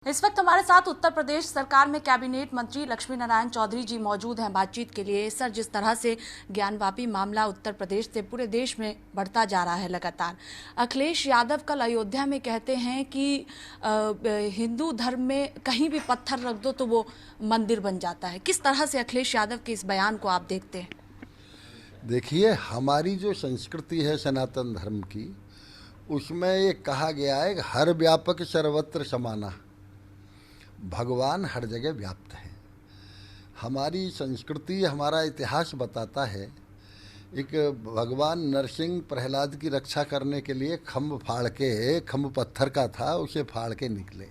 इस वक्त हमारे साथ उत्तर प्रदेश सरकार में कैबिनेट मंत्री लक्ष्मी नारायण चौधरी जी मौजूद हैं बातचीत के लिए। सर, जिस तरह से ज्ञानवापी मामला उत्तर प्रदेश से पूरे देश में बढ़ता जा रहा है लगातार, अखिलेश यादव कल अयोध्या में कहते हैं कि हिंदू धर्म में कहीं भी पत्थर रख दो तो वो मंदिर बन जाता है। किस तरह से अखिलेश यादव के इस बयान को आप देखते हैं? देखिए, हमारी जो संस्कृति है सनातन धर्म की, उसमें ये कहा गया है कि हर व्यापक सर्वत्र समाना, भगवान हर जगह व्याप्त है। हमारी संस्कृति, हमारा इतिहास बताता है एक भगवान नरसिंह प्रहलाद की रक्षा करने के लिए खम्भ फाड़ के, खम्भ पत्थर का था, उसे फाड़ के निकले।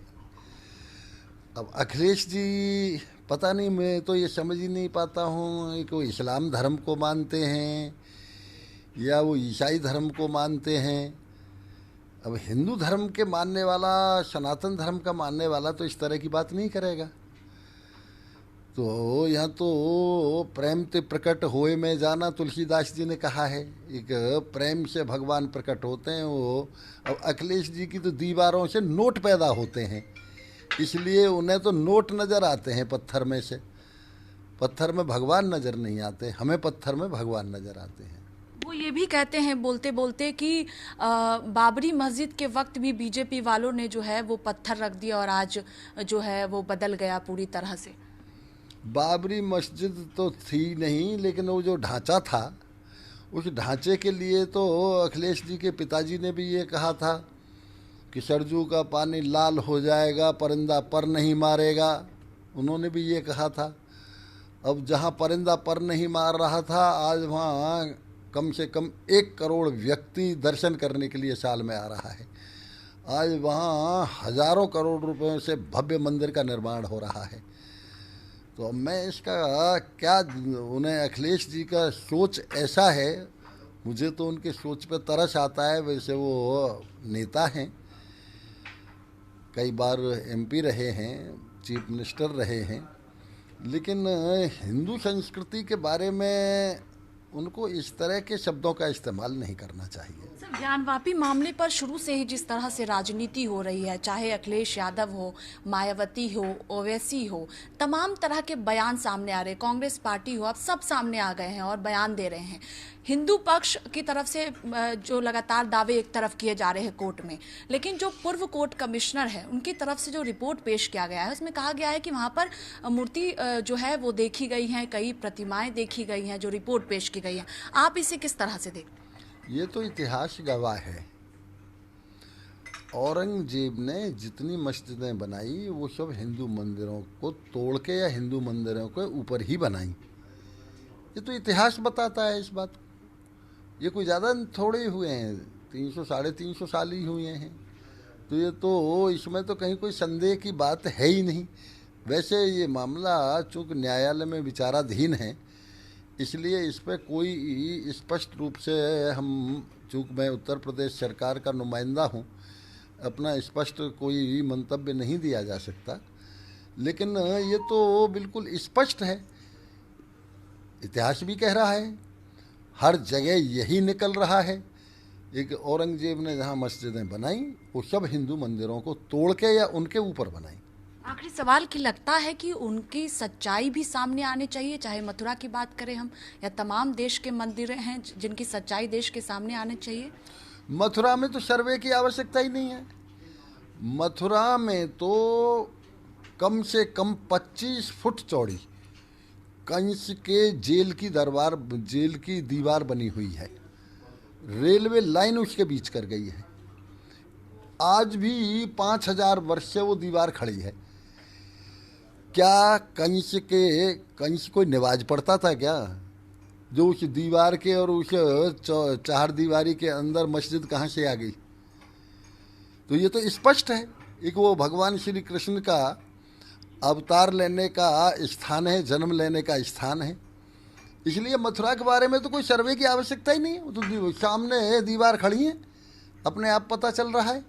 अब अखिलेश जी पता नहीं, मैं तो ये समझ ही नहीं पाता हूँ कि वो इस्लाम धर्म को मानते हैं या वो ईसाई धर्म को मानते हैं। अब हिंदू धर्म के मानने वाला, सनातन धर्म का मानने वाला तो इस तरह की बात नहीं करेगा। तो यहाँ तो प्रेम ते प्रकट होए में जाना, तुलसीदास जी ने कहा है। एक प्रेम से भगवान प्रकट होते हैं वो। अब अखिलेश जी की तो दीवारों से नोट पैदा होते हैं, इसलिए उन्हें तो नोट नज़र आते हैं पत्थर में से। पत्थर में भगवान नज़र नहीं आते, हमें पत्थर में भगवान नज़र आते हैं। वो ये भी कहते हैं बोलते बोलते कि बाबरी मस्जिद के वक्त भी बीजेपी वालों ने जो है वो पत्थर रख दिया और आज जो है वो बदल गया पूरी तरह से। बाबरी मस्जिद तो थी नहीं, लेकिन वो जो ढांचा था, उस ढांचे के लिए तो अखिलेश जी के पिताजी ने भी ये कहा था कि सरजू का पानी लाल हो जाएगा, परिंदा पर नहीं मारेगा। उन्होंने भी ये कहा था। अब जहाँ परिंदा पर नहीं मार रहा था, आज वहाँ कम से कम 1 करोड़ व्यक्ति दर्शन करने के लिए साल में आ रहा है। आज वहाँ हजारों करोड़ रुपयों से भव्य मंदिर का निर्माण हो रहा है। तो मैं इसका क्या, उन्हें अखिलेश जी का सोच ऐसा है, मुझे तो उनके सोच पे तरस आता है। वैसे वो नेता हैं, कई बार MP रहे हैं, चीफ मिनिस्टर रहे हैं, लेकिन हिंदू संस्कृति के बारे में उनको इस तरह के शब्दों का इस्तेमाल नहीं करना चाहिए। सर, ज्ञानवापी मामले पर शुरू से ही जिस तरह से राजनीति हो रही है, चाहे अखिलेश यादव हो, मायावती हो, ओवैसी हो, तमाम तरह के बयान सामने आ रहे, कांग्रेस पार्टी हो, अब सब सामने आ गए हैं और बयान दे रहे हैं। हिंदू पक्ष की तरफ से जो लगातार दावे एक तरफ किए जा रहे हैं कोर्ट में, लेकिन जो पूर्व कोर्ट कमिश्नर है उनकी तरफ से जो रिपोर्ट पेश किया गया है, उसमें कहा गया है कि वहाँ पर मूर्ति जो है वो देखी गई हैं, कई प्रतिमाएं देखी गई हैं, जो रिपोर्ट पेश की गई है। आप इसे किस तरह से देखते? ये तो इतिहास गवाह है। औरंगजेब ने जितनी मस्जिदें बनाई वो सब हिंदू मंदिरों को तोड़ के या हिंदू मंदिरों के ऊपर ही बनाई। ये तो इतिहास बताता है इस बात को। ये कोई ज़्यादा थोड़े हुए हैं, 300 साढ़े 300 साल ही हुए हैं। तो ये तो, इसमें तो कहीं कोई संदेह की बात है ही नहीं। वैसे ये मामला चूँकि न्यायालय में विचाराधीन है, इसलिए इस पर कोई स्पष्ट रूप से हम, चूँकि मैं उत्तर प्रदेश सरकार का नुमाइंदा हूँ, अपना स्पष्ट कोई मंतव्य नहीं दिया जा सकता। लेकिन ये तो बिल्कुल स्पष्ट है, इतिहास भी कह रहा है, हर जगह यही निकल रहा है। एक औरंगजेब ने जहाँ मस्जिदें बनाई वो सब हिंदू मंदिरों को तोड़ के या उनके ऊपर बनाई। आखिरी सवाल कि लगता है कि उनकी सच्चाई भी सामने आनी चाहिए, चाहे मथुरा की बात करें हम, या तमाम देश के मंदिर हैं जिनकी सच्चाई देश के सामने आनी चाहिए? मथुरा में तो सर्वे की आवश्यकता ही नहीं है। मथुरा में तो कम से कम 25 फुट चौड़ी कंस के जेल की दीवार बनी हुई है। रेलवे लाइन उसके बीच कर गई है। आज भी 5000 वर्ष से वो दीवार खड़ी है। क्या कंस कोई निवाज पड़ता था क्या, जो उस दीवार के और उस चार दीवारी के अंदर मस्जिद कहाँ से आ गई? तो ये तो स्पष्ट है, एक वो भगवान श्री कृष्ण का अवतार लेने का स्थान है, जन्म लेने का स्थान है। इसलिए मथुरा के बारे में तो कोई सर्वे की आवश्यकता ही नहीं है। तो सामने दीवार खड़ी है, अपने आप पता चल रहा है।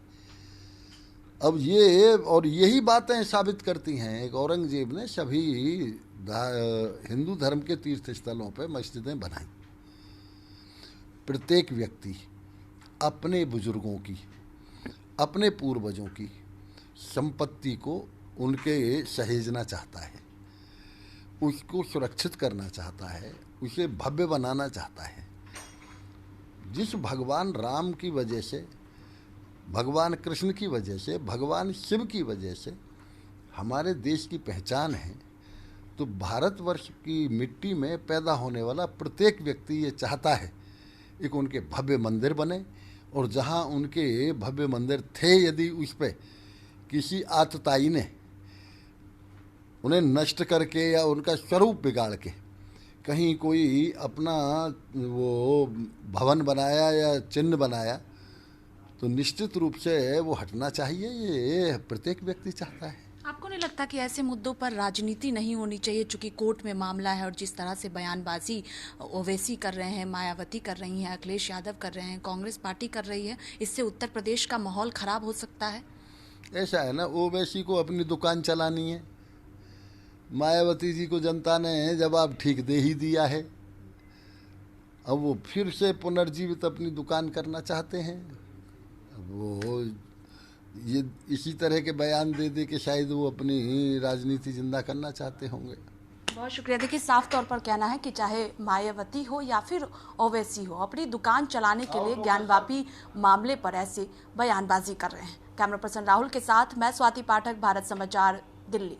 अब ये और यही बातें साबित करती हैं कि औरंगजेब ने सभी हिंदू धर्म के तीर्थ स्थलों पर मस्जिदें बनाई। प्रत्येक व्यक्ति अपने बुजुर्गों की, अपने पूर्वजों की संपत्ति को उनके सहेजना चाहता है, उसको सुरक्षित करना चाहता है, उसे भव्य बनाना चाहता है। जिस भगवान राम की वजह से, भगवान कृष्ण की वजह से, भगवान शिव की वजह से हमारे देश की पहचान है, तो भारतवर्ष की मिट्टी में पैदा होने वाला प्रत्येक व्यक्ति ये चाहता है एक उनके भव्य मंदिर बने, और जहाँ उनके भव्य मंदिर थे यदि उस पर किसी आतताई ने उन्हें नष्ट करके या उनका स्वरूप बिगाड़ के कहीं कोई अपना वो भवन बनाया या चिन्ह बनाया, तो निश्चित रूप से वो हटना चाहिए। ये प्रत्येक व्यक्ति चाहता है। आपको नहीं लगता कि ऐसे मुद्दों पर राजनीति नहीं होनी चाहिए, चूंकि कोर्ट में मामला है और जिस तरह से बयानबाजी ओवैसी कर रहे हैं, मायावती कर रही हैं, अखिलेश यादव कर रहे हैं, कांग्रेस पार्टी कर रही है, इससे उत्तर प्रदेश का माहौल खराब हो सकता है? ऐसा है ना, ओवैसी को अपनी दुकान चलानी है, मायावती जी को जनता ने जवाब ठीक दे ही दिया है, अब वो फिर से पुनर्जीवित अपनी दुकान करना चाहते हैं। अब वो ये इसी तरह के बयान दे दे के शायद वो अपनी राजनीति जिंदा करना चाहते होंगे। बहुत शुक्रिया। देखिए, साफ तौर पर कहना है कि चाहे मायावती हो या फिर ओवैसी हो, अपनी दुकान चलाने के लिए ज्ञानवापी मामले पर ऐसे बयानबाजी कर रहे हैं। कैमरा पर्सन राहुल के साथ मैं स्वाति पाठक, भारत समाचार, दिल्ली।